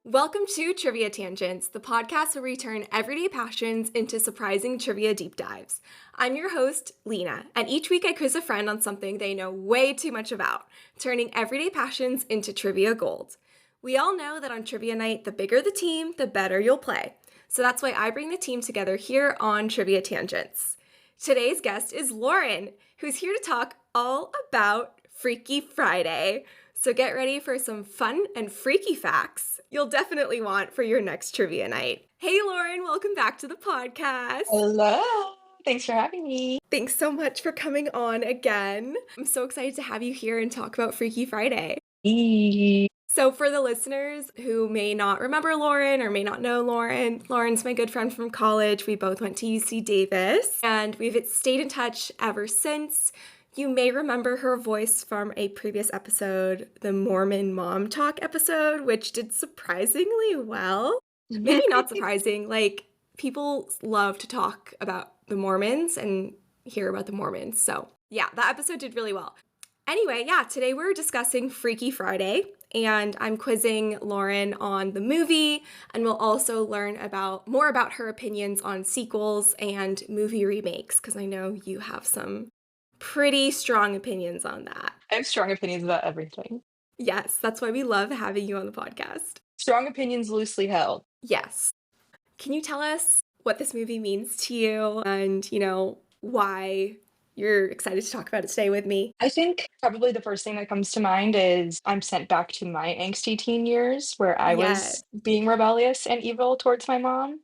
Welcome to Trivia Tangents, the podcast where we turn everyday passions into surprising trivia deep dives. I'm your host, Lena, and each week I quiz a friend on something they know way too much about, turning everyday passions into trivia gold. We all know that on trivia night, the bigger the team, the better you'll play. So that's why I bring the team together here on Trivia Tangents. Today's guest is Lauren, who's here to talk all about Freaky Friday. So get ready for some fun and freaky facts you'll definitely want for your next trivia night. Hey, Lauren, welcome back to the podcast. Hello. Thanks for having me. Thanks so much for coming on again. I'm so excited to have you here and talk about Freaky Friday. So for the listeners who may not remember Lauren or may not know Lauren, Lauren's my good friend from college. We both went to UC Davis, and we've stayed in touch ever since. You may remember her voice from a previous episode, the Mormon Mom Talk episode, which did surprisingly well. Maybe not surprising, people love to talk about the Mormons and hear about the Mormons. So yeah, that episode did really well. Anyway, today we're discussing Freaky Friday, and I'm quizzing Lauren on the movie, and we'll also learn more about her opinions on sequels and movie remakes, because I know you have some pretty strong opinions on that. I have strong opinions about everything. Yes, that's why we love having you on the podcast. Strong opinions loosely held. Yes. Can you tell us what this movie means to you and, why you're excited to talk about it today with me? I think probably the first thing that comes to mind is I'm sent back to my angsty teen years where I was being rebellious and evil towards my mom.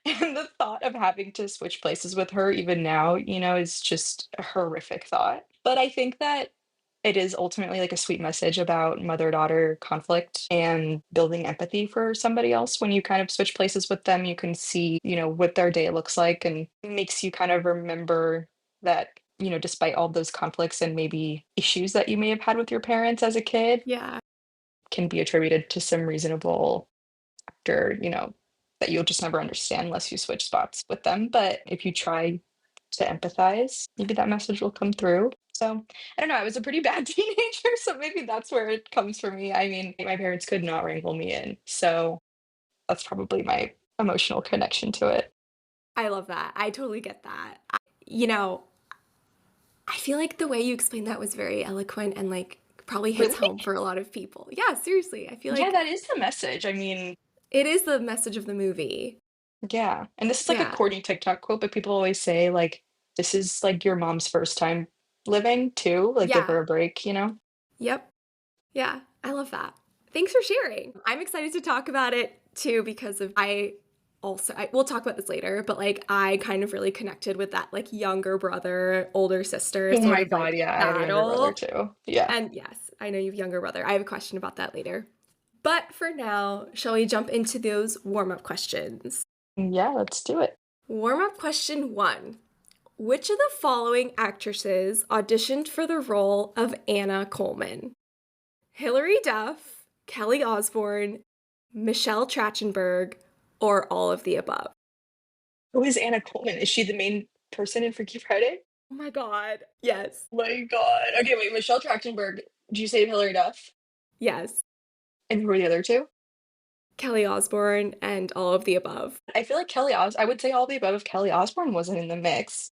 And the thought of having to switch places with her even now, is just a horrific thought. But I think that it is ultimately like a sweet message about mother-daughter conflict and building empathy for somebody else. When you kind of switch places with them, you can see, what their day looks like, and it makes you kind of remember that, despite all those conflicts and maybe issues that you may have had with your parents as a kid, can be attributed to some reasonable factor, that you'll just never understand unless you switch spots with them. But if you try to empathize, maybe that message will come through. So I don't know. I was a pretty bad teenager, so maybe that's where it comes for me. I mean, my parents could not wrangle me in. So that's probably my emotional connection to it. I love that. I totally get that. I feel like the way you explained that was very eloquent and probably hits Really? home for a lot of people. Yeah, seriously. I feel like Yeah, that is the message. I mean, it is the message of the movie. yeah. And this is like a Yeah. corny TikTok quote, but people always say, like, this is like your mom's first time living too. Like, give her a break, Yep. Yeah, I love that. Thanks for sharing. I'm excited to talk about it too because we'll talk about this later, but I kind of really connected with that younger brother, older sister. Oh my God, yeah, I have a younger brother too. Yeah. And yes, I know you have a younger brother. I have a question about that later. But for now, shall we jump into those warm-up questions? Yeah, let's do it. Warm-up question 1. Which of the following actresses auditioned for the role of Anna Coleman? Hilary Duff, Kelly Osbourne, Michelle Trachtenberg, or all of the above? Who is Anna Coleman? Is she the main person in Freaky Friday? Oh my God. Yes. My God. Okay, wait, Michelle Trachtenberg. Did you say Hilary Duff? Yes. And who are the other two? Kelly Osbourne and all of the above. I feel like I would say all of the above if Kelly Osbourne wasn't in the mix.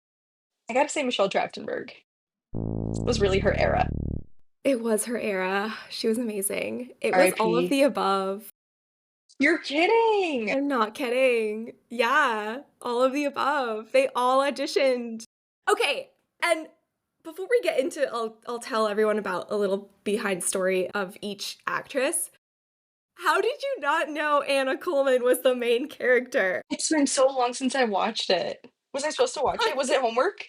I gotta say Michelle Trachtenberg. It was really her era. It was her era. She was amazing. It was all of the above. You're kidding! I'm not kidding. Yeah, all of the above. They all auditioned. Okay, and before we get into, I'll tell everyone about a little behind story of each actress. How did you not know Anna Coleman was the main character? It's been so long since I watched it. Was I supposed to watch it? Was it homework?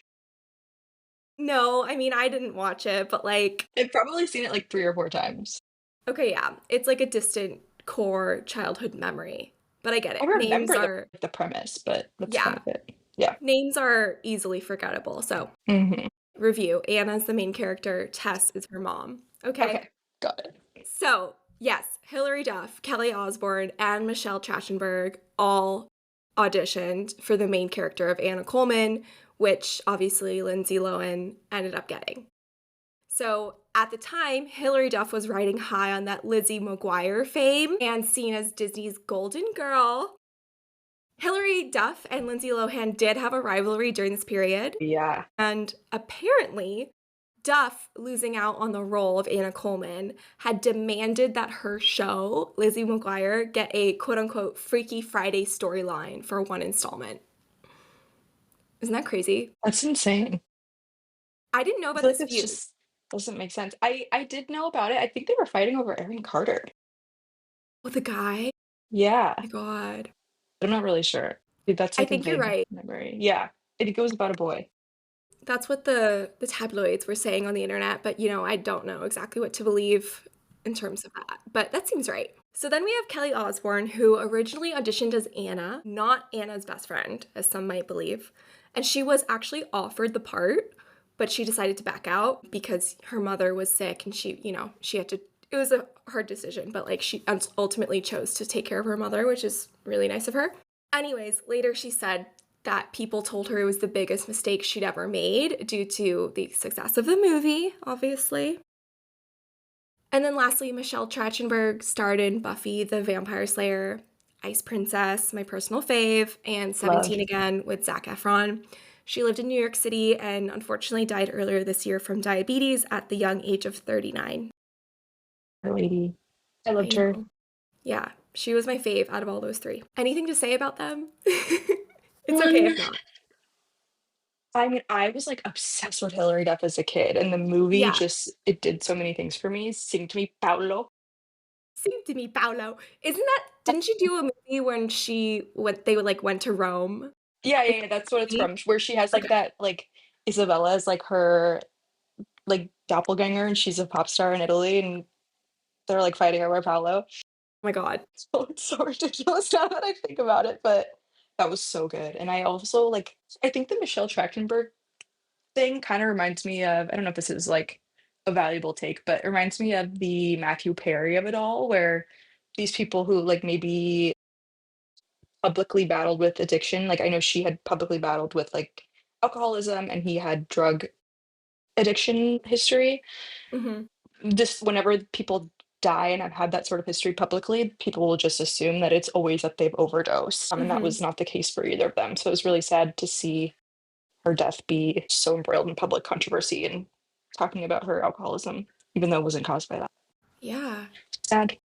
No, I mean, I didn't watch it, but I've probably seen it 3 or 4 times. Okay, yeah. It's a distant core childhood memory. But I get it. I remember the premise, but that's kind of it. Yeah. Names are easily forgettable. So, review. Anna's the main character. Tess is her mom. Okay, got it. So, yes, Hilary Duff, Kelly Osbourne, and Michelle Trachtenberg all auditioned for the main character of Anna Coleman, which obviously Lindsay Lohan ended up getting. So At the time, Hilary Duff was riding high on that Lizzie McGuire fame and seen as Disney's golden girl. Hilary Duff and Lindsay Lohan did have a rivalry during this period. Yeah. And apparently, Duff, losing out on the role of Anna Coleman, had demanded that her show, Lizzie McGuire, get a quote-unquote Freaky Friday storyline for one installment. Isn't that crazy? That's insane. I didn't know I about feel like this this feud. just doesn't make sense. I did know about it. I think they were fighting over Aaron Carter. With a guy? Yeah, Oh my God. but I'm not really sure. That's I like a think you're vague right. memory. Yeah, I think it was about a boy. That's what the tabloids were saying on the internet, but I don't know exactly what to believe in terms of that. But that seems right. So then we have Kelly Osbourne, who originally auditioned as Anna, not Anna's best friend, as some might believe. And she was actually offered the part, but she decided to back out because her mother was sick and she had to, it was a hard decision, but like she ultimately chose to take care of her mother, which is really nice of her. Anyways, later she said that people told her it was the biggest mistake she'd ever made due to the success of the movie, obviously. And then lastly, Michelle Trachtenberg starred in Buffy the Vampire Slayer, Ice Princess, my personal fave, and Love 17 again with Zac Efron. She lived in New York City and unfortunately died earlier this year from diabetes at the young age of 39. her lady. I I loved her. know. Yeah, she was my fave out of all those three. Anything to say about them? It's okay if not. I mean, I was like obsessed with Hilary Duff as a kid, and the movie Yeah. just it did so many things for me. Sing to me, Paulo. Sing to me, Paolo. Didn't she do a movie when they like went to Rome? Yeah, In yeah, yeah, that's what it's Italy? from. Where she has Okay. like that, like Isabella is like her like doppelganger, and she's a pop star in Italy, and they're like fighting over Paolo. Oh my God. So it's so ridiculous now that I think about it, but that was so good. And I also like, I think the Michelle Trachtenberg thing kind of reminds me of, I don't know if this is like a valuable take, but it reminds me of the Matthew Perry of it all, where these people who like maybe publicly battled with addiction, like I know she had publicly battled with like alcoholism and he had drug addiction history. Hmm. Just whenever people die and have had that sort of history publicly, people will just assume that it's always that they've overdosed. And that Hmm. was not the case for either of them. So it was really sad to see her death be so embroiled in public controversy and talking about her alcoholism, even though it wasn't caused by that. Yeah. Sad.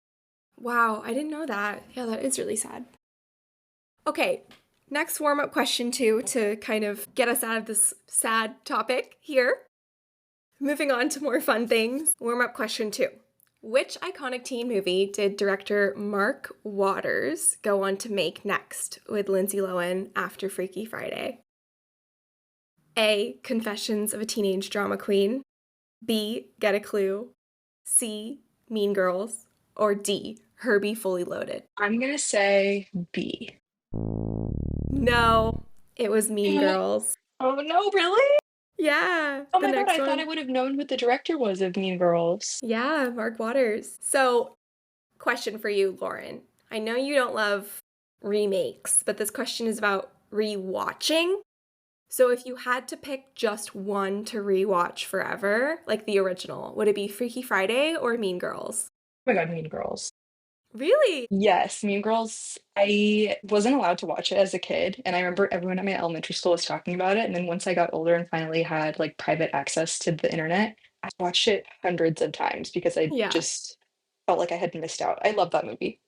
Wow, I didn't know that. Yeah, that is really sad. Okay, next warm-up question two to kind of get us out of this sad topic here. Moving on to more fun things. Warm-up question two. Which iconic teen movie did director Mark Waters go on to make next with Lindsay Lohan after Freaky Friday? A. Confessions of a Teenage Drama Queen. B. Get a Clue. C. Mean Girls. Or D. Herbie Fully Loaded. I'm gonna say B. No, it was Mean Girls. Oh no, really? Yeah, Oh the my god, next I thought I one. would have known who the director was of Mean Girls. Yeah, Mark Waters. So, question for you, Lauren. I know you don't love remakes, but this question is about rewatching. So, if you had to pick just one to rewatch forever, like the original, would it be Freaky Friday or Mean Girls? Oh my god, Mean Girls. Really? Yes, Mean Girls. I wasn't allowed to watch it as a kid, and I remember everyone at my elementary school was talking about it. And then once I got older and finally had like private access to the internet, I watched it hundreds of times because I Yeah, just felt like I had missed out. I love that movie.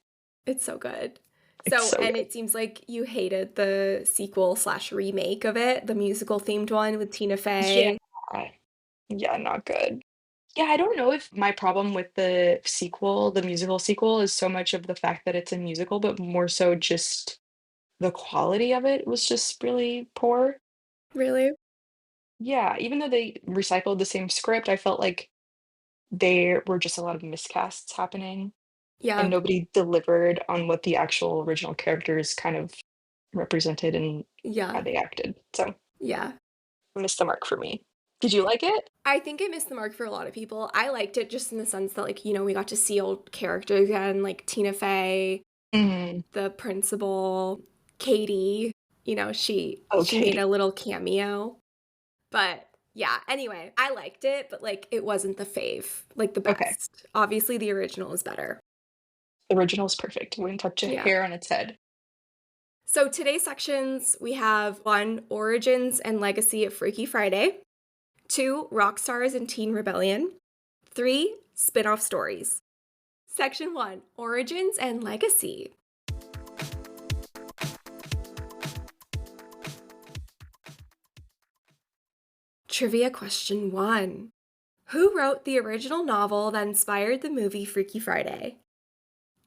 it's so good. It's So, so and good. it seems like you hated the sequel slash remake of it, the musical themed one with Tina Yeah. Fey. Yeah, not good. Yeah, I don't know if my problem with the sequel, the musical sequel, is so much of the fact that it's a musical, but more so just the quality of it was just really poor. Really? Yeah, even though they recycled the same script, I felt like there were just a lot of miscasts happening and Yeah, nobody delivered on what the actual original characters kind of represented and how yeah, they acted. So, yeah. missed the mark for me. Did you like it? I think it missed the mark for a lot of people. I liked it just in the sense that, like, we got to see old characters again, like Tina Fey, Mhm. the principal, Katie. She Oh, made a Katie. little cameo. But Yeah, anyway, I liked it, but like it wasn't the fave, like the Okay. best. Obviously, the original is better. The original is perfect. Wouldn't touch a Yeah. hair on its head. So today's sections, we have 1, Origins and Legacy of Freaky Friday, 2, Rockstars and Teen Rebellion, 3, Spin-off Stories. Section 1, Origins and Legacy. Trivia question 1. Who wrote the original novel that inspired the movie Freaky Friday?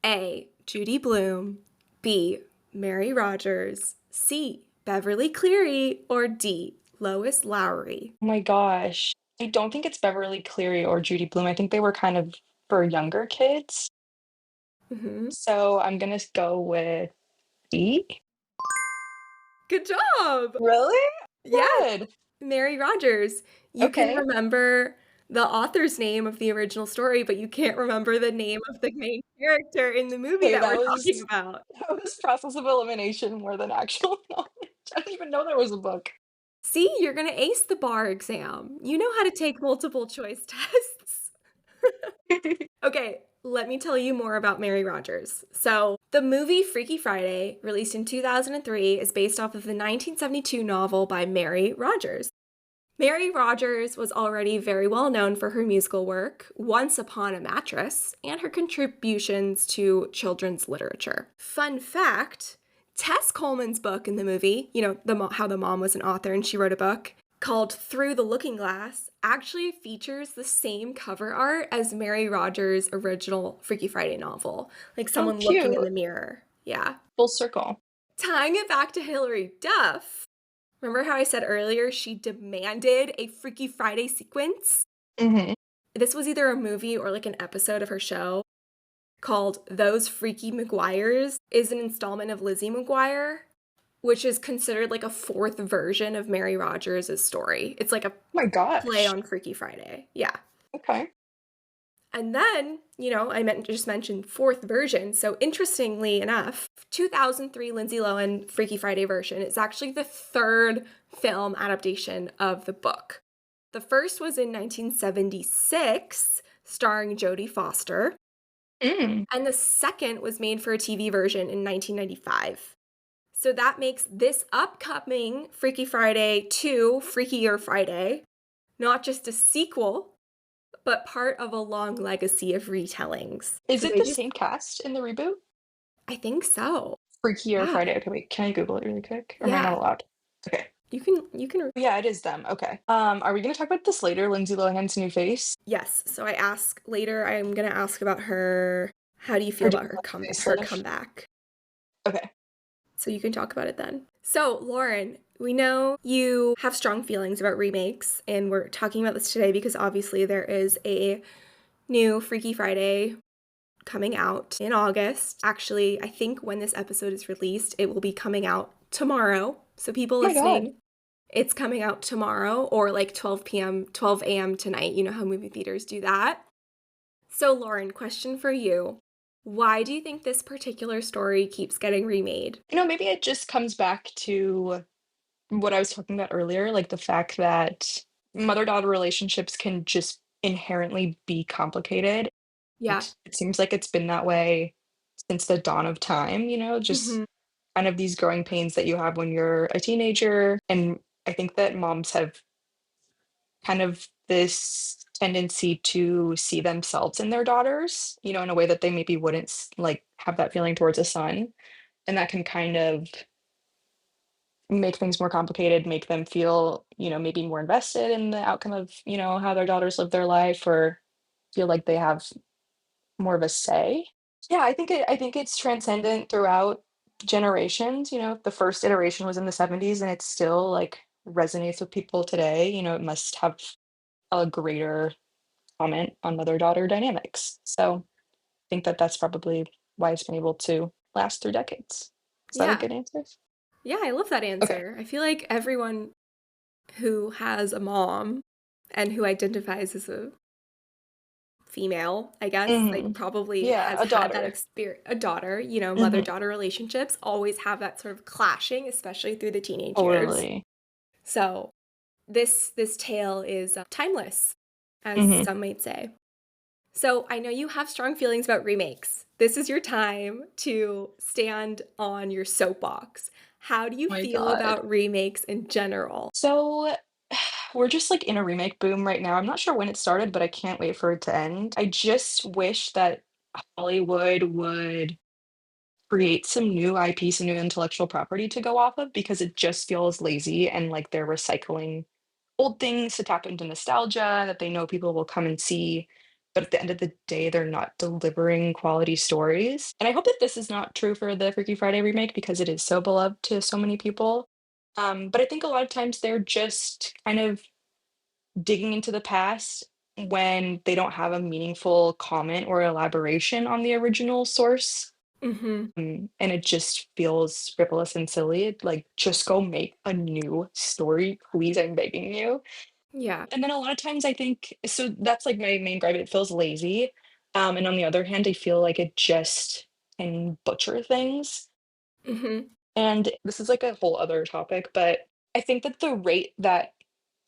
A. Judy Blume, B. Mary Rogers, C. Beverly Cleary, or D. Lois Lowry? Oh my gosh. I don't think it's Beverly Cleary or Judy Blume. I think they were kind of for younger kids. Mm-hmm. So I'm gonna go with B. Good job! Really? Yes, Good. Mary Rogers. You can Okay. remember the author's name of the original story, but you can't remember the name of the main character in the movie Okay, that that we're talking was about. that was process of elimination more than actual knowledge. I didn't even know there was a book. See, you're gonna ace the bar exam. You know how to take multiple choice tests. Okay, let me tell you more about Mary Rogers. So, the movie Freaky Friday, released in 2003, is based off of the 1972 novel by Mary Rogers. Mary Rogers was already very well known for her musical work, Once Upon a Mattress, and her contributions to children's literature. Fun fact, Tess Coleman's book in the movie, you know, how the mom was an author and she wrote a book called Through the Looking Glass, actually features the same cover art as Mary Rogers' original Freaky Friday novel, like Oh, someone looking in cute. the mirror. Yeah. Full circle. Tying it back to Hilary Duff, remember how I said earlier she demanded a Freaky Friday sequence? Hmm. This was either a movie or like an episode of her show called Those Freaky McGuires, is an installment of Lizzie McGuire, which is considered like a fourth version of Mary Rogers' story. It's like a Oh my play gosh. on Freaky Friday. Yeah. Okay. And then, you know, just mentioned fourth version. So interestingly enough, 2003 Lindsay Lohan Freaky Friday version is actually the third film adaptation of the book. The first was in 1976, starring Jodie Foster, Mm. and the second was made for a TV version in 1995. So that makes this upcoming Freaky Friday 2, Freakier Friday, not just a sequel, but part of a long legacy of retellings. Is So it they the just, same cast in the reboot? I think so. Freakier Yeah. Friday. Okay, wait. Can I Google it really quick? Or am I not Yeah. allowed? Okay. You can, Yeah, it is them. Okay. Are we gonna talk about this later? Lindsay Lohan's new face? yes. So I'm going to ask about her. How do you feel Or do you about want her facelift? comeback? Okay. So you can talk about it then. So, Lauren, we know you have strong feelings about remakes, and we're talking about this today because obviously there is a new Freaky Friday coming out in August. Actually, I think when this episode is released, it will be coming out tomorrow. So, people Oh my God. listening, it's coming out tomorrow or like 12 p.m., 12 a.m. tonight. You know how movie theaters do that. So, Lauren, question for you. Why do you think this particular story keeps getting remade? Maybe it just comes back to what I was talking about earlier, like the fact that mother-daughter relationships can just inherently be complicated. Yeah. And it seems like it's been that way since the dawn of time, just Hmm. kind of these growing pains that you have when you're a teenager. And I think that moms have kind of this tendency to see themselves in their daughters, in a way that they maybe wouldn't like have that feeling towards a son. And that can kind of make things more complicated, make them feel, maybe more invested in the outcome of, how their daughters live their life or feel like they have more of a say. Yeah, I think it's transcendent throughout generations. The first iteration was in the 70s and it still like resonates with people today. It must have a greater comment on mother-daughter dynamics. So I think that that's probably why it's been able to last through decades. Is that a Yeah. good answer? Yeah, I love that Okay. answer. I feel like everyone who has a mom and who identifies as a female, I guess, like Mhm. probably Yeah, has a had that daughter. experience, a daughter, you know, Mhm. mother-daughter relationships always have that sort of clashing, especially through the teenage years. Totally. So this tale is timeless, as Mhm. some might say. So I know you have strong feelings about remakes. This is your time to stand on your soapbox. How do you My feel god. about remakes in general? So, we're just, like, in a remake boom right now. I'm not sure when it started, but I can't wait for it to end. I just wish that Hollywood would create some new IP, some new intellectual property to go off of because it just feels lazy and like they're recycling old things to tap into nostalgia that they know people will come and see. But at the end of the day, they're not delivering quality stories. And I hope that this is not true for the Freaky Friday remake because it is so beloved to so many people. But I think a lot of times they're just kind of digging into the past when they don't have a meaningful comment or elaboration on the original source. Mhm. And it just feels frivolous and silly. Like, just go make a new story, please, I'm begging you. Yeah. And then a lot of times I think so that's like my main gripe, it feels lazy. And on the other hand, I feel like it just can butcher things. Mhm. And this is like a whole other topic, but I think that the rate that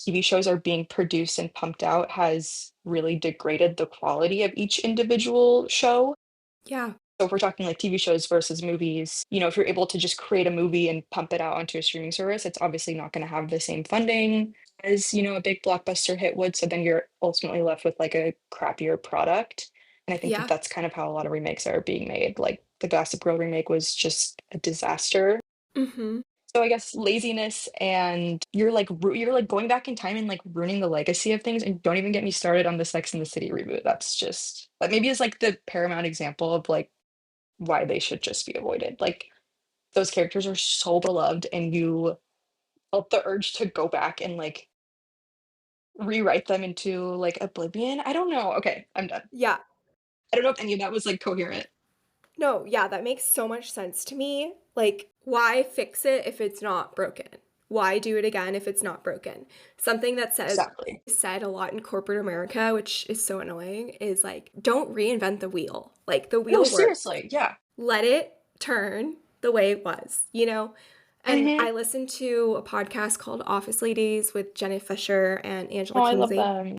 TV shows are being produced and pumped out has really degraded the quality of each individual show. Yeah. So if we're talking like TV shows versus movies, if you're able to just create a movie and pump it out onto a streaming service, it's obviously not going to have the same funding as, a big blockbuster hit would. So then you're ultimately left with like a crappier product. And I think that Yeah. that's kind of how a lot of remakes are being made. Like the Gossip Girl remake was just a disaster. Mhm. So I guess laziness and you're like going back in time and like ruining the legacy of things. And don't even get me started on the Sex and the City reboot. That's just that maybe is like the paramount example of like why they should just be avoided. Like, those characters are so beloved, and you felt the urge to go back and, like, rewrite them into, like, oblivion? I don't know. Okay, I'm done. Yeah. I don't know if any of that was, like, coherent. No, yeah, that makes so much sense to me. Like, why fix it if it's not broken? Why do it again if it's not broken? Something that Exactly. said a lot in corporate America, which is so annoying, is like, don't reinvent the wheel. Like, the No, wheel works. seriously, yeah. Let it turn the way it was, you know? And Mhm. I listened to a podcast called Office Ladies with Jenna Fisher and Angela Oh, I love Kingsley. them.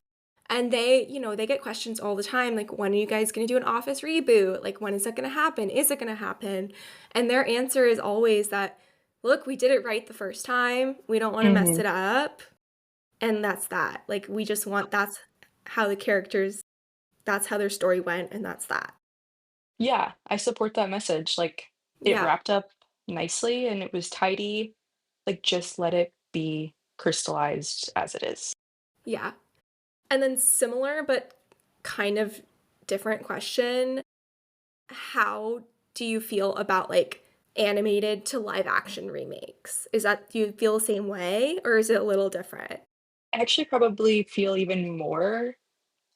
And they get questions all the time, like, when are you guys going to do an Office reboot? Like, when is that going to happen? Is it going to happen? And their answer is always that, look, we did it right the first time. We don't want to mess Mhm. it up. And that's that. Like, we just want, how the characters, that's how their story went. And that's that. Yeah, I support that message, like, it Yeah. wrapped up nicely, and it was tidy, like, just let it be crystallized as it is. Yeah. And then similar, but kind of different question. How do you feel about like animated to live action remakes? Do you feel the same way or is it a little different? I actually probably feel even more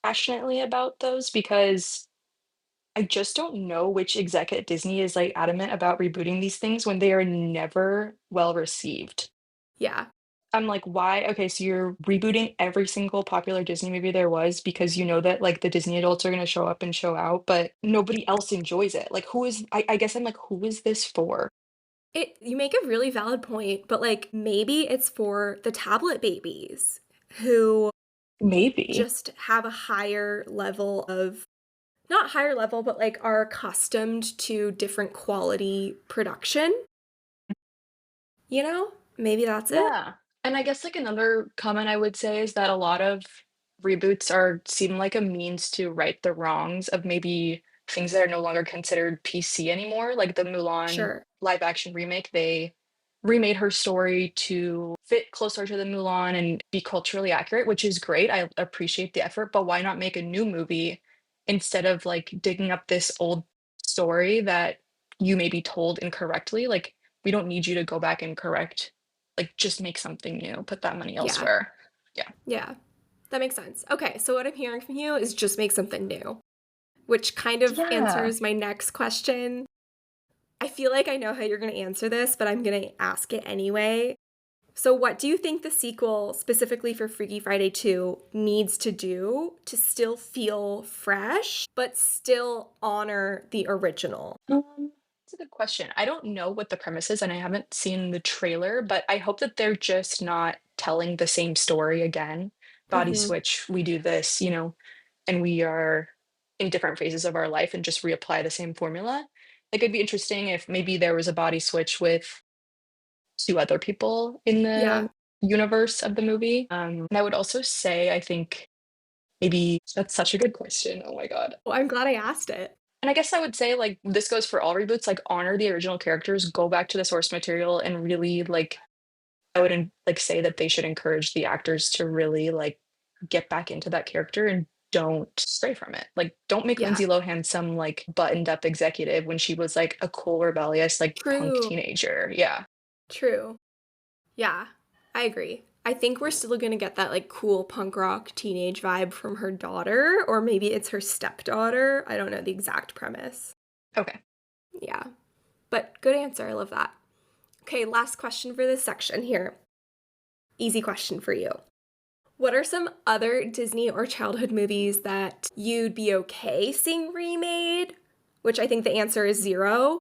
passionately about those because I just don't know which exec at Disney is, like, adamant about rebooting these things when they are never well received. Yeah. I'm like, "Why? Okay, so you're rebooting every single popular Disney movie there was because you know that, like, the Disney adults are gonna show up and show out, but nobody else enjoys it." Like, who is I guess I'm like, "Who is this for?" You make a really valid point, but like maybe it's for the tablet babies who Maybe. just have a higher level of not higher level, but like are accustomed to different quality production, you know? Maybe that's it? Yeah. And I guess like another comment I would say is that a lot of reboots are seem like a means to right the wrongs of maybe things that are no longer considered PC anymore. Like the Mulan Sure. live action remake, they remade her story to fit closer to the Mulan and be culturally accurate, which is great. I appreciate the effort, but why not make a new movie instead of like digging up this old story that you maybe told incorrectly? Like we don't need you to go back and correct like, just make something new, put that money Yeah. elsewhere. Yeah. Yeah. That makes sense. Okay, so what I'm hearing from you is just make something new, which kind of Yeah. answers my next question. I feel like I know how you're going to answer this, but I'm going to ask it anyway. So, what do you think the sequel, specifically for Freaky Friday 2, needs to do to still feel fresh, but still honor the original? That's a good question. I don't know what the premise is, and I haven't seen the trailer, but I hope that they're just not telling the same story again. Body switch, we do this, and we are in different phases of our life and just reapply the same formula. Like, it'd be interesting if maybe there was a body switch with two other people in Yeah. the universe of the movie. And I would also say, I think maybe that's such a good question. Oh my God. Well, I'm glad I asked it. And I guess I would say, like, this goes for all reboots, like, honor the original characters, go back to the source material, and really, like, I would like say that they should encourage the actors to really like get back into that character and don't stray from it. Like, don't make Yeah. Lindsay Lohan some like buttoned up executive when she was like a cool, rebellious, like punk True. teenager. Yeah. True. Yeah, I agree. I think we're still gonna get that like cool punk rock teenage vibe from her daughter, or maybe it's her stepdaughter. I don't know the exact premise. Okay. Yeah, but good answer. I love that. Okay, last question for this section here. Easy question for you. What are some other Disney or childhood movies that you'd be okay seeing remade? Which I think the answer is 0.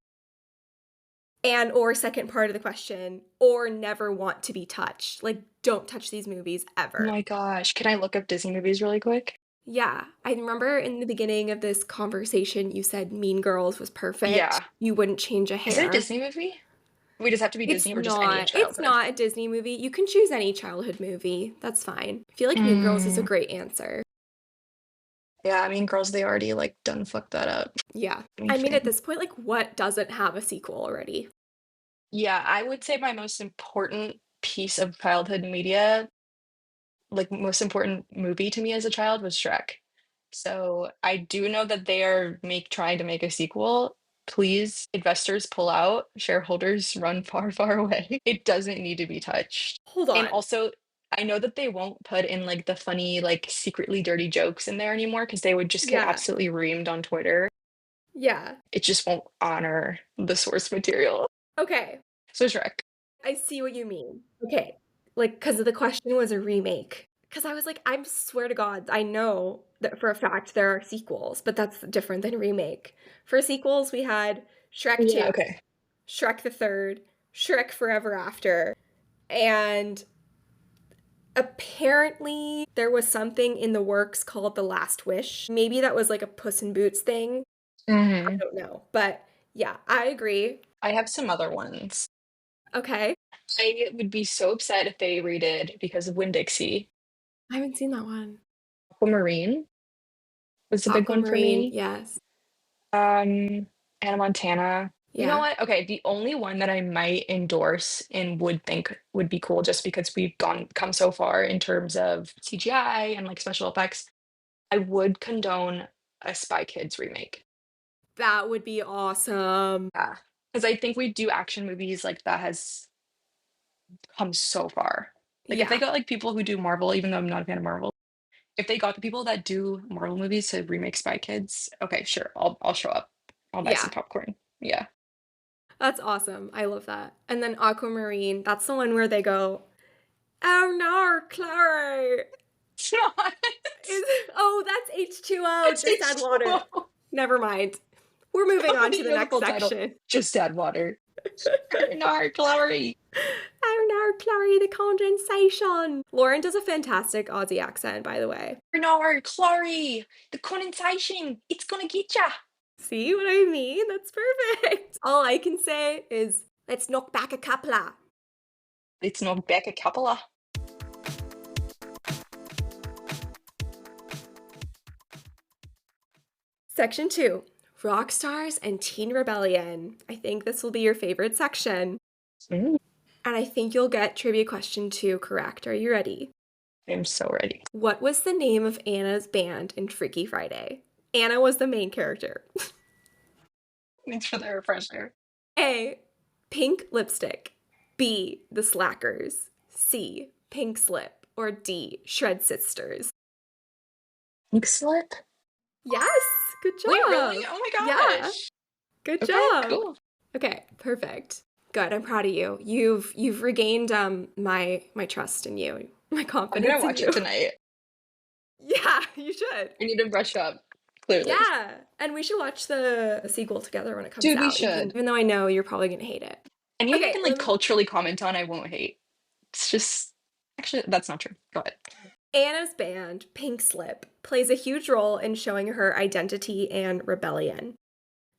And or second part of the question, or never want to be touched. Like, don't touch these movies Oh ever. my gosh. Can I look up Disney movies really quick? Yeah, I remember in the beginning of this conversation, you said Mean Girls was perfect. Yeah. You wouldn't change a Is it a hair. Disney movie? We just have to be It's Disney or just any not. It's childhood? not a Disney movie. You can choose any childhood movie. That's fine. I feel like Mean Girls is a Mm, great answer. yeah, I mean, girls, they already like done fucked that up. Yeah. Let me I mean, at think. this point, like, what doesn't have a sequel already? Yeah, I would say my most important piece of childhood media, like most important movie to me as a child was Shrek. So I do know that they are trying to make a sequel. Please, investors pull out, shareholders run far, far away. It doesn't need to be touched. Hold And on. also, I know that they won't put in like the funny, like secretly dirty jokes in there anymore because they would just get Yeah. absolutely reamed on Twitter. Yeah. It just won't honor the source material. Okay. So Shrek. I see what you mean. Okay. Like, because the question was a remake. Because I was like, I swear to God, I know that for a fact there are sequels, but that's different than remake. For sequels, we had Shrek Yeah, 2, okay. Shrek the Third, Shrek Forever After, and apparently there was something in the works called The Last Wish. Maybe that was like a Puss in Boots thing. I Hmm. don't know. But yeah, I agree. I have some other ones. Okay. I would be so upset if they redid because of Winn-Dixie. I haven't seen that one. Aquamarine was a big one for Aquamarine, me. yes. Um, Hannah Montana. You know Yeah. what? Okay, the only one that I might endorse and would think would be cool just because we've come so far in terms of CGI and like special effects, I would condone a Spy Kids remake. That would be awesome. Yeah. Because I think we do action movies like that has come so far. Like if they Yeah. got like people who do Marvel, even though I'm not a fan of Marvel, if they got the people that do Marvel movies to remake Spy Kids, okay, sure, I'll show up. I'll buy some Yeah. popcorn. Yeah. That's awesome. I love that. And then Aquamarine, that's the one where they go, "Oh no, Chloe." It's not. Is Oh, that's H2O. It's Just add water. H2O. Never mind. We're moving on to the You have a next full title. section. Just add water. No, Glory. Oh no, Chloe, the condensation. Lauren does a fantastic Aussie accent, by the way. No, Glory. The condensation. It's gonna get ya. See what I mean? That's perfect. All I can say is, let's knock back a couple. It's not Becca Capola. Section 2, Rock Stars and Teen Rebellion. I think this will be your favorite section. Mm, And I think you'll get trivia question 2 correct. Are you ready? I'm so ready. What was the name of Anna's band in Freaky Friday? Anna was the main character. Thanks for the refresher. A, Pink Lipstick. B, The Slackers. C, Pink Slip. Or D, Shred Sisters. Pink Slip? Yes, good job. Wait, really? Oh my Yeah, gosh. good Okay, job. cool. Okay, perfect. Good. I'm proud of you. You've regained my trust in you, my I'm confidence gonna in watch you. it tonight. Yeah, you should. I need to brush up, clearly. Yeah, and we should watch the sequel together when it comes Dude, we out. should. Even though I know you're probably gonna hate it. Anything I Okay, can like culturally comment on, I won't hate. It's just Actually, that's not true. Go ahead. Anna's band, Pink Slip, plays a huge role in showing her identity and rebellion.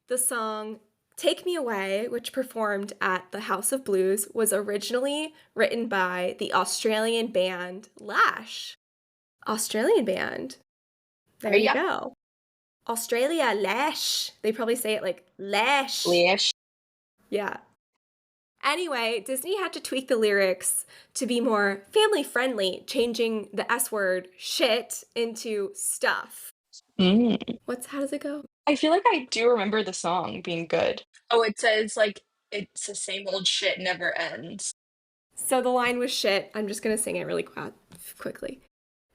The song Take Me Away, which performed at the House of Blues, was originally written by the Australian band Lash. Australian band. There you go. Australia, Lash. They probably say it like Lash. Lash. Yeah. Anyway, Disney had to tweak the lyrics to be more family friendly, changing the S word shit into stuff. How does it go? I feel like I do remember the song being good. Oh, it says like it's the same old shit never ends. So the line was shit. I'm just gonna sing it really quickly.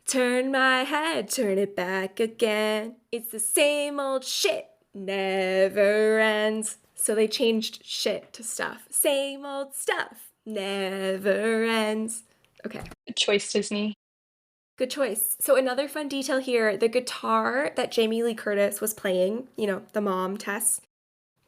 Turn my head, turn it back again. It's the same old shit, never ends. So they changed shit to stuff. Same old stuff, never ends. Okay. Good choice, Disney. Good choice. So another fun detail here, the guitar that Jamie Lee Curtis was playing, the mom, Tess,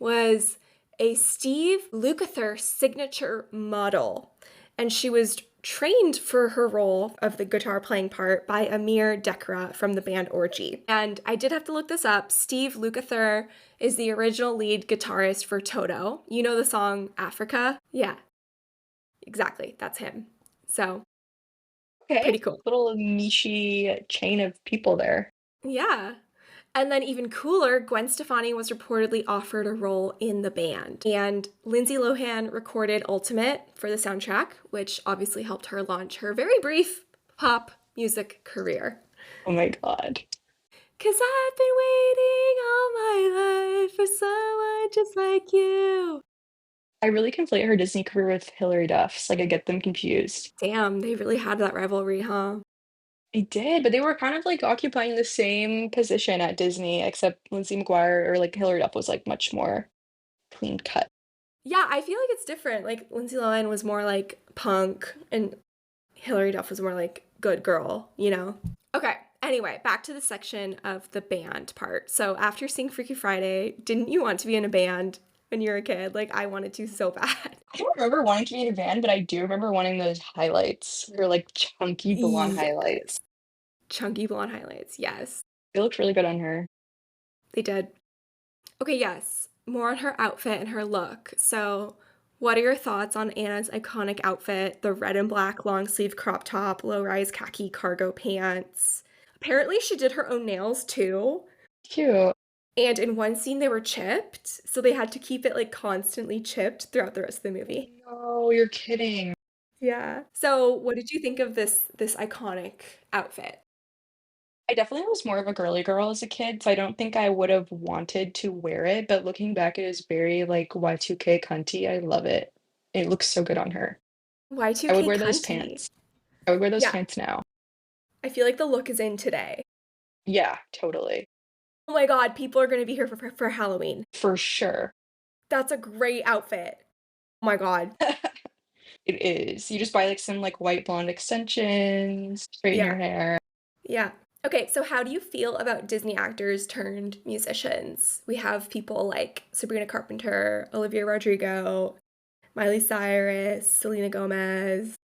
was a Steve Lukather signature model. And she was trained for her role of the guitar playing part by Amir Dekra from the band Orgy. And I did have to look this up. Steve Lukather is the original lead guitarist for Toto. You know the song Africa? Yeah, exactly. That's him. So, okay. Pretty cool. Little niche chain of people there. Yeah. And then even cooler, Gwen Stefani was reportedly offered a role in the band. And Lindsay Lohan recorded Ultimate for the soundtrack, which obviously helped her launch her very brief pop music career. Oh my god. 'Cause I've been waiting all my life for someone just like you. I really conflate her Disney career with Hilary Duff's. Like, I get them confused. Damn, they really had that rivalry, huh? They did, but they were kind of like occupying the same position at Disney, except Lindsay McGuire or like Hilary Duff was like much more clean cut. Yeah, I feel like it's different. Like Lindsay Lohan was more like punk and Hilary Duff was more like good girl, Okay, anyway, back to the section of the band part. So after seeing Freaky Friday, didn't you want to be in a band when you were a kid? Like I wanted to so bad. I don't remember wanting to be in a band, but I do remember wanting those highlights. They're like chunky blonde highlights. Chunky blonde highlights, yes. They looked really good on her. They did. Okay, yes. More on her outfit and her look. So, what are your thoughts on Anna's iconic outfit? The red and black long sleeve crop top, low rise khaki cargo pants. Apparently, she did her own nails too. Cute. And in one scene, they were chipped. So they had to keep it like constantly chipped throughout the rest of the movie. No, you're kidding. Yeah. So, what did you think of this iconic outfit? I definitely was more of a girly girl as a kid, so I don't think I would have wanted to wear it, but looking back, it is very like Y2K cunty. I love it. It looks so good on her. Y2K I would wear those cunty. pants. I would wear those Yeah. pants now. I feel like the look is in today. Yeah, totally. Oh my god, people are going to be here for Halloween. For sure. That's a great outfit. Oh my god. It is. You just buy like some like white blonde extensions, straighten your hair. Yeah. Okay, so how do you feel about Disney actors turned musicians? We have people like Sabrina Carpenter, Olivia Rodrigo, Miley Cyrus, Selena Gomez.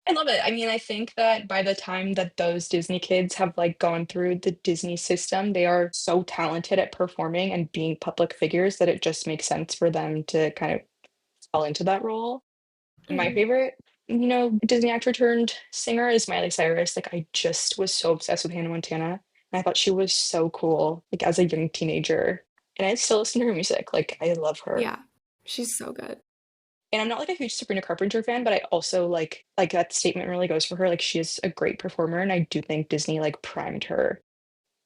I love it. I mean, I think that by the time that those Disney kids have like gone through the Disney system, they are so talented at performing and being public figures that it just makes sense for them to kind of fall into that role. My favorite, Disney actor turned singer is Miley Cyrus. Like, I just was so obsessed with Hannah Montana, and I thought she was so cool, like, as a young teenager, and I still listen to her music, like, I love her. Yeah, she's so good. And I'm not, like, a huge Sabrina Carpenter fan, but I also, like, that statement really goes for her, like, she is a great performer, and I do think Disney, like, primed her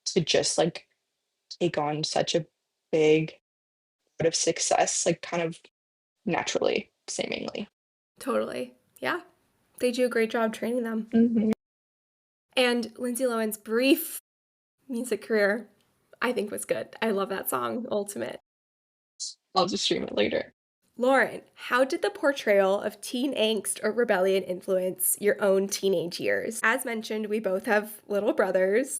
to just, like, take on such a big bit of success, like, kind of naturally, seemingly. Totally. Yeah. They do a great job training them. Mhm. And Lindsay Lohan's brief music career, I think was good. I love that song, Ultimate. I'll just stream it later. Lauren, how did the portrayal of teen angst or rebellion influence your own teenage years? As mentioned, we both have little brothers.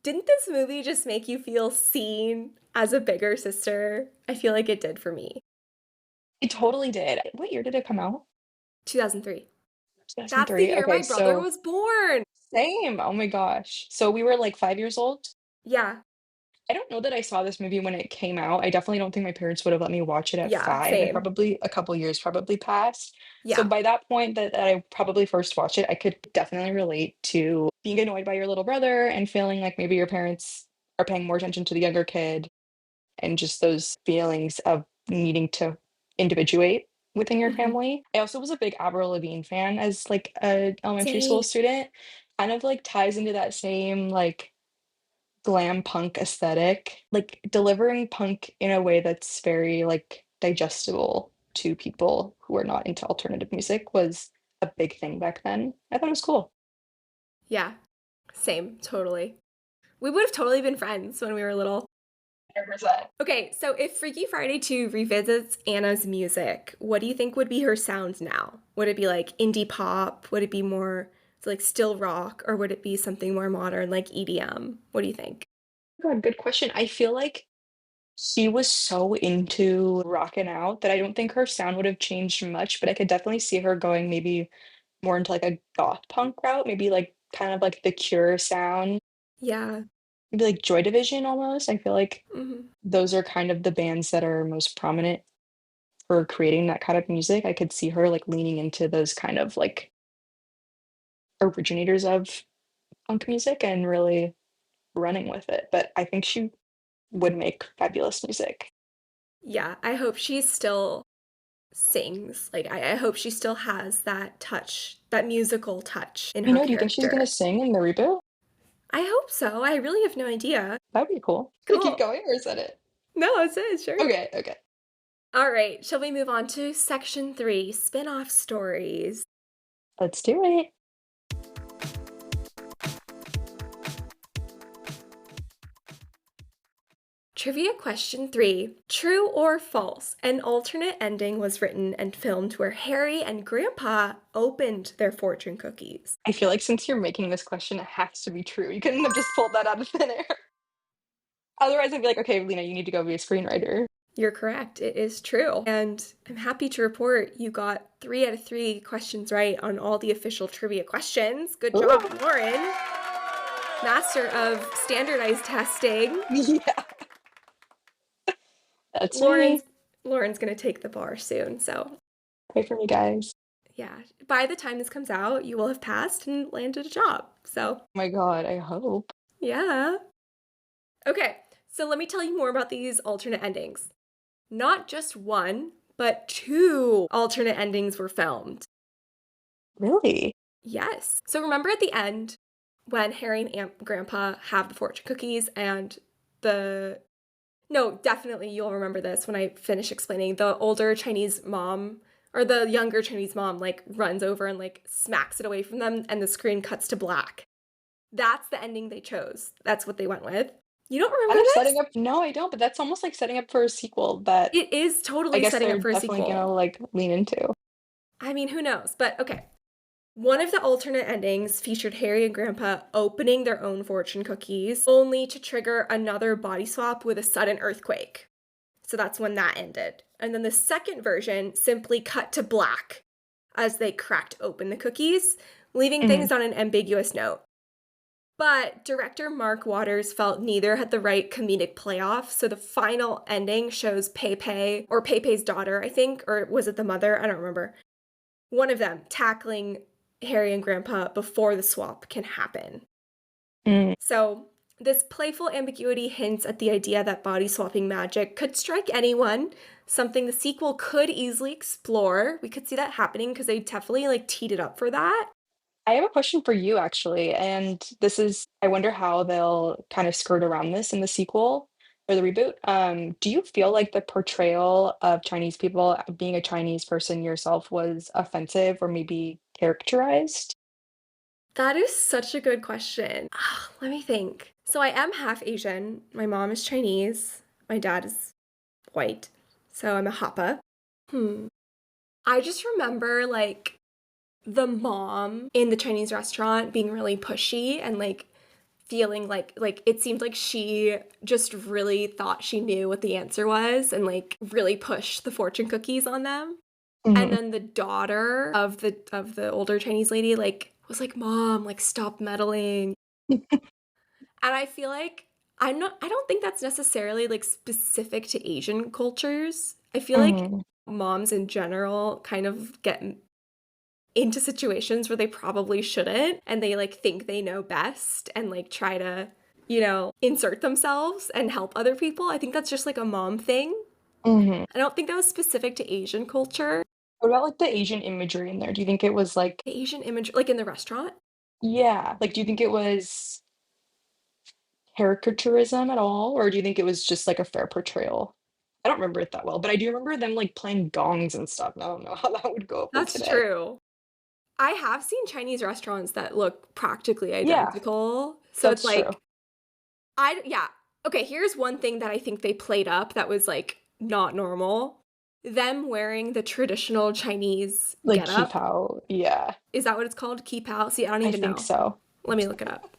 Didn't this movie just make you feel seen as a bigger sister? I feel like it did for me. It totally did. What year did it come out? 2003. That's the 2003. year Okay, my brother so was born. same. Oh my gosh. So we were like 5 years old. Yeah. I don't know that I saw this movie when it came out. I definitely don't think my parents would have let me watch it at Yeah, 5, and same. probably a couple years probably passed. So Yeah. by that point that I probably first watched it, I could definitely relate to being annoyed by your little brother and feeling like maybe your parents are paying more attention to the younger kid, and just those feelings of needing to individuate within your Mhm. family. I also was a big Avril Lavigne fan as like a elementary school Same. student. Kind of like ties into that same like glam punk aesthetic, like delivering punk in a way that's very like digestible to people who are not into alternative music was a big thing back then. I thought it was cool. Yeah. Same. Totally. We would have totally been friends when we were little. 100%. Okay, so if Freaky Friday 2 revisits Anna's music, what do you think would be her sound now? Would it be like indie pop? Would it be more like still rock? Or would it be something more modern like EDM? What do you think? God, good question. I feel like she was so into rocking out that I don't think her sound would have changed much, but I could definitely see her going maybe more into like a goth punk route, maybe like kind of like the Cure sound, Yeah. maybe like Joy Division almost. I feel like Hmm. those are kind of the bands that are most prominent for creating that kind of music. I could see her like leaning into those kind of like originators of punk music and really running with it. But I think she would make fabulous music. Yeah, I hope she still sings. Like, I hope she still has that touch, that musical touch in You her know, do you think she's gonna character. sing in the reboot? I hope so. I really have no idea. That'd be cool. Can we keep Cool. going or is that it? No, that's it, sure. Okay, okay. All right, shall we move on to section 3, spin-off stories? Let's do it. Trivia question 3. True or false? An alternate ending was written and filmed where Harry and Grandpa opened their fortune cookies. I feel like since you're making this question, it has to be true. You couldn't have just pulled that out of thin air. Otherwise, I'd be like, okay, Lena, you need to go be a screenwriter. You're correct. It is true. And I'm happy to report you got 3 out of 3 questions right on all the official trivia questions. Good Ooh. job, Lauren. Master of standardized testing. Yeah, that's Lauren's me. Lauren's going to take the bar soon. So, Pray for me, guys. yeah, by the time this comes out, you will have passed and landed a job. So, Oh my God, I hope. yeah. Okay, so let me tell you more about these alternate endings. Not just one, but 2 alternate endings were filmed. Really? Yes. So remember at the end when Harry and Grandpa have the fortune cookies and the no, definitely you'll remember this when I finish explaining. The older Chinese mom or the younger Chinese mom like runs over and like smacks it away from them and the screen cuts to black. That's the ending they chose. That's what they went with. You don't remember Kind of this? setting up no, I don't, but that's almost like setting up for a sequel that It is I totally guess setting they're up for a definitely gonna, sequel. like, lean into. I mean, who knows? But okay. One of the alternate endings featured Harry and Grandpa opening their own fortune cookies, only to trigger another body swap with a sudden earthquake. So that's when that ended. And then the second version simply cut to black as they cracked open the cookies, leaving Mhm. things on an ambiguous note. But director Mark Waters felt neither had the right comedic payoff, so the final ending shows Pepe, or Pepe's daughter, I think, or was it the mother? I don't remember. One of them tackling Harry and Grandpa before the swap can happen. Mm. So, this playful ambiguity hints at the idea that body swapping magic could strike anyone, something the sequel could easily explore. We could see that happening because they definitely like teed it up for that. I have a question for you actually, and this is I wonder how they'll kind of skirt around this in the sequel or the reboot. Do you feel like the portrayal of Chinese people, being a Chinese person yourself, was offensive or maybe characterized? That is such a good question. Let me think. So, I am half Asian. My mom is Chinese. My dad is white. So, I'm a Hapa. I just remember like the mom in the Chinese restaurant being really pushy and like feeling like it seemed like she just really thought she knew what the answer was and like really pushed the fortune cookies on them. And then the daughter of the older Chinese lady like was like, "Mom, like stop meddling." And I feel like I don't think that's necessarily like specific to Asian cultures. I feel like moms in general kind of get into situations where they probably shouldn't, and they like think they know best and like try to, insert themselves and help other people. I think that's just like a mom thing. I don't think that was specific to Asian culture. What about, like, the Asian imagery in there? Do you think it was, like The Asian image, like in the restaurant? yeah, like, do you think it was caricaturism at all, or do you think it was just, like, a fair portrayal? I don't remember it that well, but I do remember them, like, playing gongs and stuff, and I don't know how that would go over That's today. true. I have seen Chinese restaurants that look practically Yeah, identical. So it's that's true. like, yeah. Okay, here's one thing that I think they played up that was like not normal. Them wearing the traditional Chinese Like, keep getup. out yeah, Is that what it's called? Keep out? See, I don't I even think know. so. Let me look it up.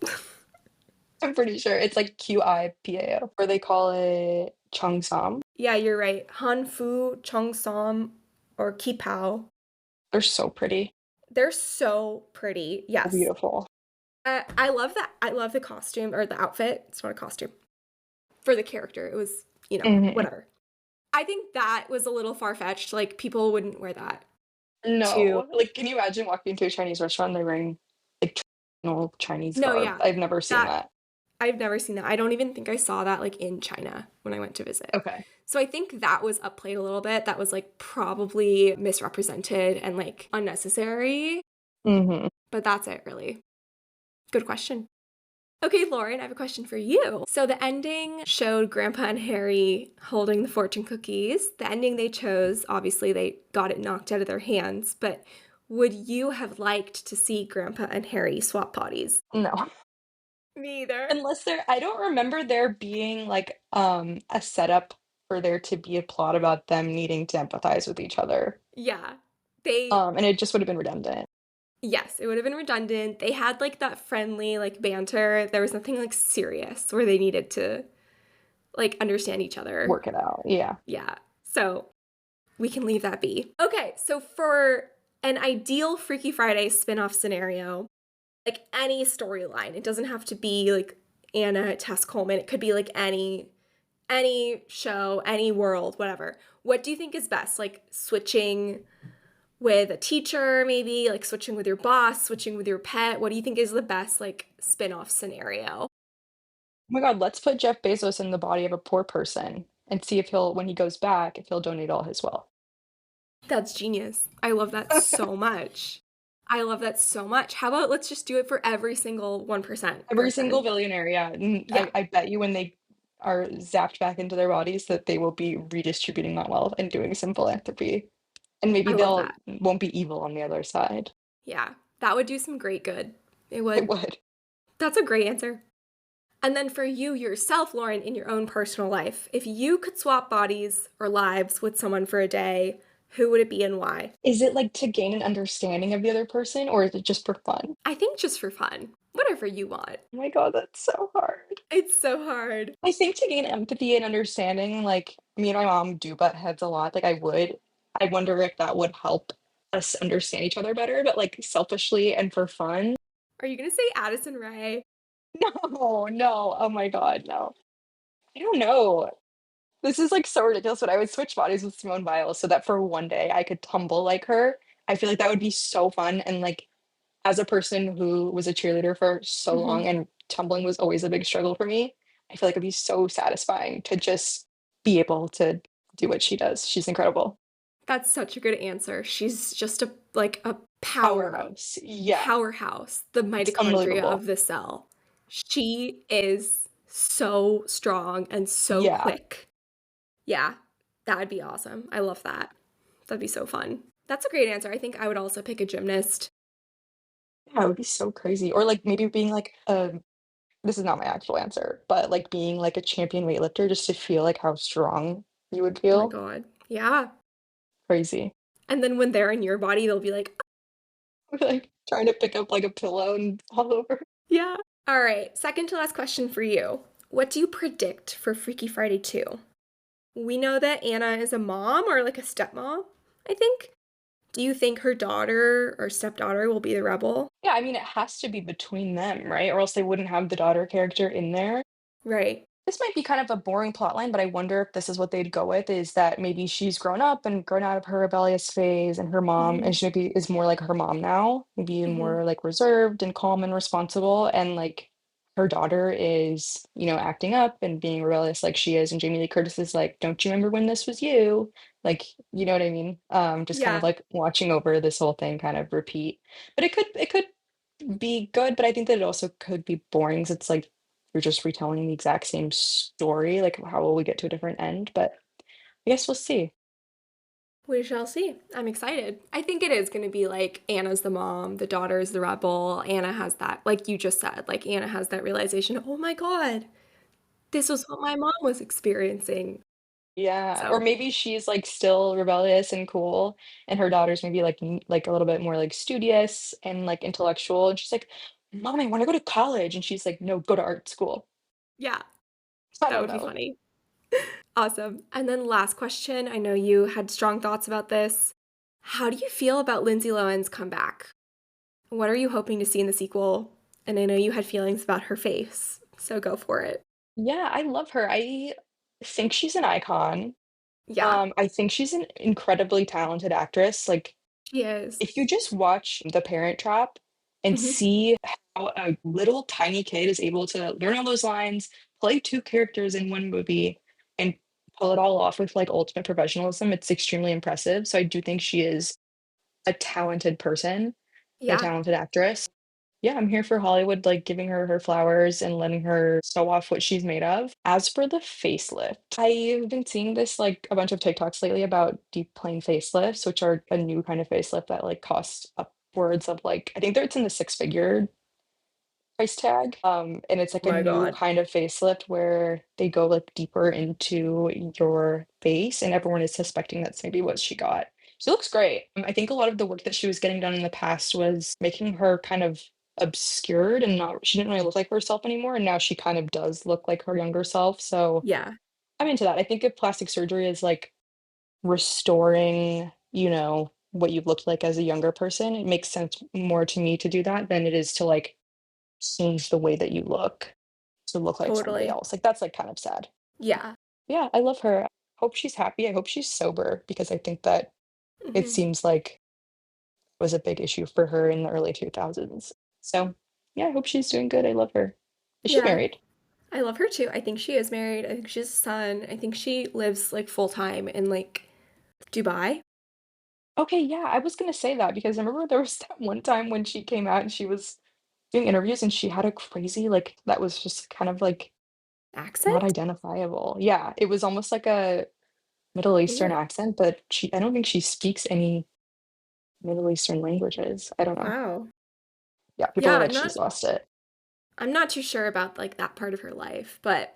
I'm pretty sure it's, like, QIPAO, or they call it cheongsam. Yeah, you're right. Hanfu, Cheongsam, or Kipao. They're so pretty. They're so pretty. So Yes. beautiful. I love that. I love the costume or the outfit. It's not a costume. For the character. It was, Mhm. whatever. I think that was a little far-fetched. Like, people wouldn't wear that to. No, like, can you imagine walking into a Chinese restaurant and they're wearing, like, traditional Chinese No, garb? yeah. I've never seen That that. I've never seen that. I don't even think I saw that like in China when I went to visit. Okay. So I think that was upplayed a little bit. That was like probably misrepresented and like unnecessary. Mhm. But that's it, really. Good question. Okay, Lauren, I have a question for you. So the ending showed Grandpa and Harry holding the fortune cookies. The ending they chose, obviously, they got it knocked out of their hands. But would you have liked to see Grandpa and Harry swap bodies? No. Me either. Unless there I don't remember there being, like, a setup for there to be a plot about them needing to empathize with each other. Yeah. They And it just would have been redundant. Yes, it would have been redundant. They had like that friendly like banter. There was nothing like serious where they needed to like understand each other. Work it out, yeah. Yeah. So we can leave that be. Okay, so for an ideal Freaky Friday spin-off scenario, like any storyline, it doesn't have to be like Anna at Tess Coleman. It could be like any show, any world, whatever. What do you think is best? Like switching with a teacher, maybe like switching with your boss, switching with your pet? What do you think is the best like spin-off scenario? Oh my god, let's put Jeff Bezos in the body of a poor person and see if he'll when he goes back, if he'll donate all his wealth. That's genius. I love that so much. I love that so much. How about let's just do it for every single 1% Every single person? billionaire, yeah, and Yeah, I bet you when they are zapped back into their bodies that they will be redistributing that wealth and doing some philanthropy, and maybe I love they'll that. won't be evil on the other side. Yeah, that would do some great good. It It would. would. That's a great answer. And then for you yourself, Lauren, in your own personal life, if you could swap bodies or lives with someone for a day, who would it be and why? Is it, like, to gain an understanding of the other person, or is it just for fun? I think just for fun. Whatever you want. Oh my god, that's so hard. It's so hard. I think to gain empathy and understanding, like, me and my mom do butt heads a lot, like, I wonder if that would help us understand each other better, but, like, selfishly and for fun, Are you gonna say Addison Rae? no, no, oh my god, no. I don't know. This is, like, so ridiculous, but I would switch bodies with Simone Biles so that for one day I could tumble like her. I feel like that would be so fun, and, like, as a person who was a cheerleader for so long Mhm. and tumbling was always a big struggle for me, I feel like it'd be so satisfying to just be able to do what she does. She's incredible. That's such a good answer. She's just a Powerhouse. Yeah, powerhouse, the it's mitochondria of unbelievable. the cell. She is so strong and so Yeah. quick. Yeah, that would be awesome. I love that. That'd be so fun. That's a great answer. I think I would also pick a gymnast. Yeah, it would be so crazy. Or, like, maybe being, like, a this is not my actual answer, but, like, being, like, a champion weightlifter just to feel, like, how strong you would Oh my feel. god. Yeah. Crazy. And then when they're in your body, they'll be like, Like, trying to pick up, like, a pillow and fall over. yeah. All right, second to last question for you. What do you predict for Freaky Friday 2? We know that Anna is a mom or like a stepmom, I think. Do you think her daughter or stepdaughter will be the rebel? Yeah, I mean, it has to be between them, right? Or else they wouldn't have the daughter character in there. Right. This might be kind of a boring plot line, but I wonder if this is what they'd go with, is that maybe she's grown up and grown out of her rebellious phase, and her mom Hmm. and she maybe is more like her mom now, maybe Hmm. more like reserved and calm and responsible, and like her daughter is, acting up and being rebellious like she is, and Jamie Lee Curtis is like, "Don't you remember when this was you?" Like, you know what I mean? Just kind of Yeah. like watching over this whole thing kind of repeat. But it could be good, but I think that it also could be boring 'cause it's like you're just retelling the exact same story, like, how will we get to a different end? But I guess we'll see. We shall see. I'm excited. I think it is going to be like Anna's the mom, the daughter is the rebel. Anna has that, like you just said, like Anna has that realization, oh my God, this was what my mom was experiencing. Yeah, or So, maybe she's, like, still rebellious and cool, and her daughter's maybe, like, like, a little bit more, like, studious and, like, intellectual, and she's like, "Mom, I wanna go to college," and she's like, "No, go to art school." yeah, I that don't would be know. funny. Awesome. And then last question. I know you had strong thoughts about this. How do you feel about Lindsay Lohan's comeback? What are you hoping to see in the sequel? And I know you had feelings about her face, so go for it. Yeah, I love her. I think she's an icon. Yeah, I think she's an incredibly talented actress, like, she is. if you just watch The Parent Trap and Hmm. see how a little tiny kid is able to learn all those lines, play 2 characters in 1 movie, and pull it all off with, like, ultimate professionalism, it's extremely impressive, so I do think she is a talented person, a Yeah, talented actress. Yeah, I'm here for Hollywood, like, giving her her flowers and letting her show off what she's made of. As for the facelift, I've been seeing this, like, a bunch of TikToks lately about deep plane facelifts, which are a new kind of facelift that, like, costs upwards of, like, I think that it's in the six-figure price tag. And it's like oh a my new God. kind of facelift where they go like deeper into your face, and everyone is suspecting that's maybe what she got. She looks great. I think a lot of the work that she was getting done in the past was making her kind of obscured and not she didn't really look like herself anymore, and now she kind of does look like her younger self. So Yeah, I'm into that. I think if plastic surgery is like restoring, what you looked like as a younger person, it makes sense more to me to do that than it is to like change the way that you look to look like somebody totally. else, like, that's, like, kind of sad. Yeah. Yeah, I love her. Hope she's happy, I hope she's sober because I think that it Hmm. seems like it was a big issue for her in the early 2000s. So, yeah, I hope she's doing good, I love her. Is she Yeah. married? I love her too. I think she is married. I think she has a son. I think she lives like full time in like Dubai. Okay, yeah, I was gonna say that because I remember there was that one time when she came out and she was doing interviews and she had a crazy, like that was just kind of, like, not Accent? identifiable. Yeah, it was almost like a Middle Eastern Weird. accent, but I don't think she speaks any Middle Eastern languages. I don't know. Wow. Yeah, people Yeah, are like, "She's lost it." I'm not too sure about like that part of her life, but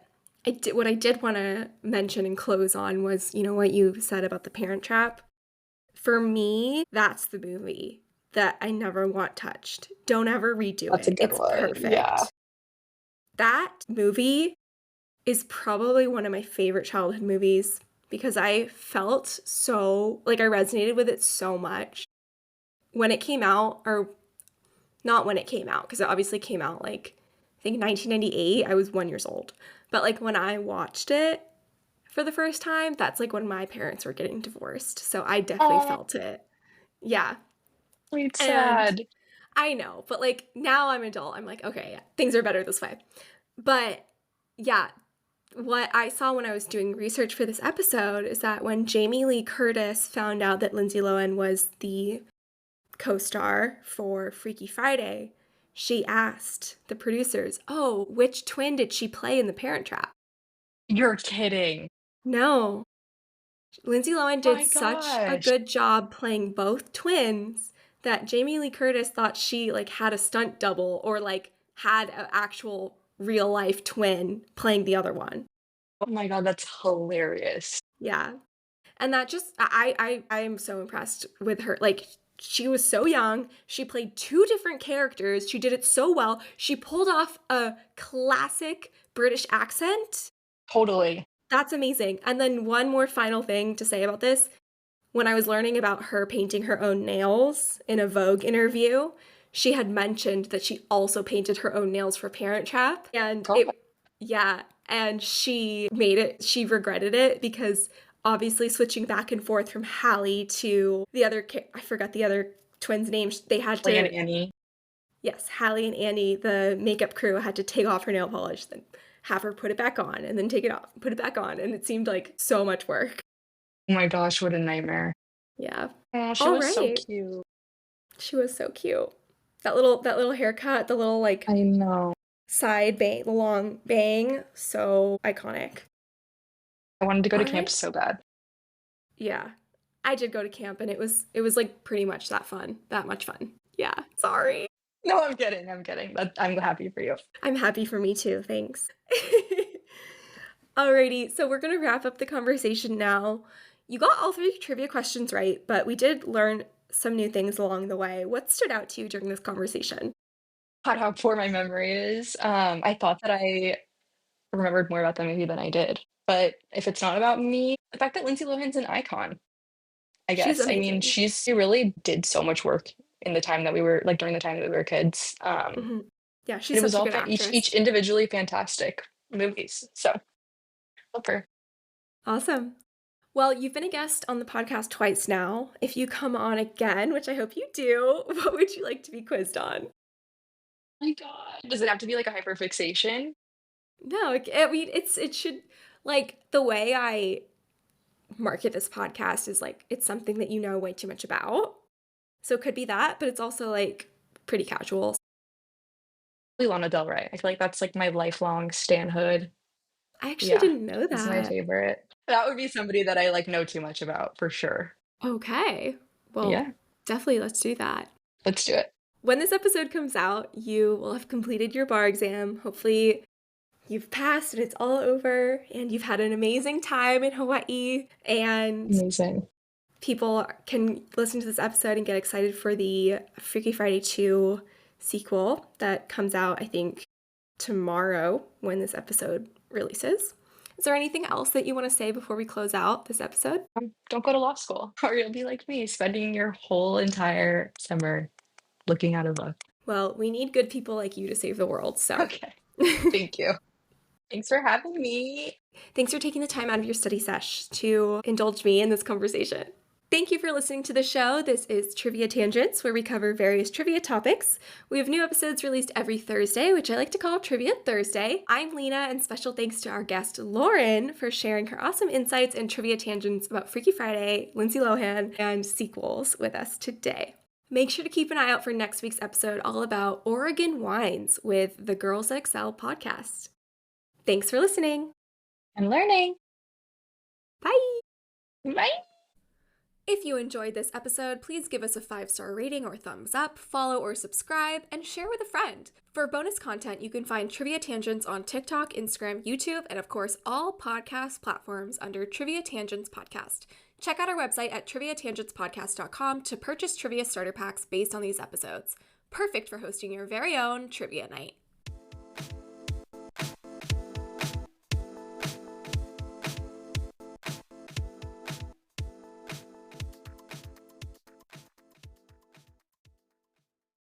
what I did want to mention and close on was, what you said about the Parent Trap. For me, that's the movie that I never want touched. Don't ever redo That's a it. good It's one. Yeah. perfect. That movie is probably one of my favorite childhood movies because I felt so like I resonated with it so much when it came out, or not when it came out, because it obviously came out like I think 1998. I was 1 years old, but like when I watched it for the first time, that's like when my parents were getting divorced, so I definitely Oh, felt it. Yeah, sweet and sad. I know, but like now I'm adult, I'm like, okay, yeah, things are better this way. But yeah, what I saw when I was doing research for this episode is that when Jamie Lee Curtis found out that Lindsay Lohan was the co star for Freaky Friday, she asked the producers, oh, which twin did she play in The Parent Trap? You're kidding. No. Lindsay Lohan did My such a gosh. good job playing both twins that Jamie Lee Curtis thought she like had a stunt double or like had an actual real life twin playing the other one. Oh my god, that's hilarious. Yeah. And that just I am so impressed with her. Like she was so young. She played two different characters. She did it so well. She pulled off a classic British accent. Totally. That's amazing. And then one more final thing to say about this. when I was learning about her painting her own nails in a Vogue interview, she had mentioned that she also painted her own nails for Parent Trap. And and she regretted it because obviously switching back and forth from Hallie to the other, I forgot the other twins' names, they had to... and Annie. Yes, Hallie and Annie, the makeup crew, had to take off her nail polish, then have her put it back on, and then take it off, put it back on, and it seemed like so much work. Oh my gosh, what a nightmare. Yeah. Oh, she was so cute. She was so cute. That little haircut, the little like I know. Side bang, the long bang, so iconic. I wanted to go to camp so bad. Yeah. I did go to camp and it was like pretty much that much fun. Yeah. Sorry. No, I'm kidding. I'm happy for you. I'm happy for me too, thanks. Alrighty, so we're gonna wrap up the conversation now. You got all 3 trivia questions right, but we did learn some new things along the way. What stood out to you during this conversation? How poor my memory is. I thought that I remembered more about the movie than I did. But if it's not about me, the fact that Lindsay Lohan's an icon, I She's guess. I mean, amazing. she really did so much work in the time that we were like during the time that we were kids. Yeah, she's it was such a all good actress. each individually fantastic movies. So, love her. Awesome. Well, you've been a guest on the podcast twice now. If you come on again, which I hope you do, what would you like to be quizzed on? Oh my God. Does it have to be like a hyperfixation? No, I mean, it should, like, the way I market this podcast is like, it's something that you know way too much about. So it could be that, but it's also like pretty casual. Lana Del Rey. I feel like that's like my lifelong stanhood. I actually didn't know That's my that. favorite. That would be somebody that I like know too much about for sure. Okay. Well, Yeah. definitely let's do that. Let's do it. When this episode comes out, you will have completed your bar exam. Hopefully you've passed and it's all over and you've had an amazing time in Hawaii, and Amazing. People can listen to this episode and get excited for the Freaky Friday 2 sequel that comes out, I think, tomorrow when this episode releases. Is there anything else that you want to say before we close out this episode? Don't go to law school, or you'll be like me, spending your whole entire summer looking at a book. Well, we need good people like you to save the world, so. Okay. Thank you. Thanks for having me. Thanks for taking the time out of your study sesh to indulge me in this conversation. Thank you for listening to the show. This is Trivia Tangents, where we cover various trivia topics. We have new episodes released every Thursday, which I like to call Trivia Thursday. I'm Lena, and special thanks to our guest Lauren for sharing her awesome insights and trivia tangents about Freaky Friday, Lindsay Lohan, and sequels with us today. Make sure to keep an eye out for next week's episode all about Oregon wines with the Girls That Excel podcast. Thanks for listening. And learning. Bye. Bye. If you enjoyed this episode, please give us a 5-star rating or thumbs up, follow or subscribe, and share with a friend. For bonus content, you can find Trivia Tangents on TikTok, Instagram, YouTube, and of course, all podcast platforms under Trivia Tangents Podcast. Check out our website at triviatangentspodcast.com to purchase trivia starter packs based on these episodes. Perfect for hosting your very own trivia night.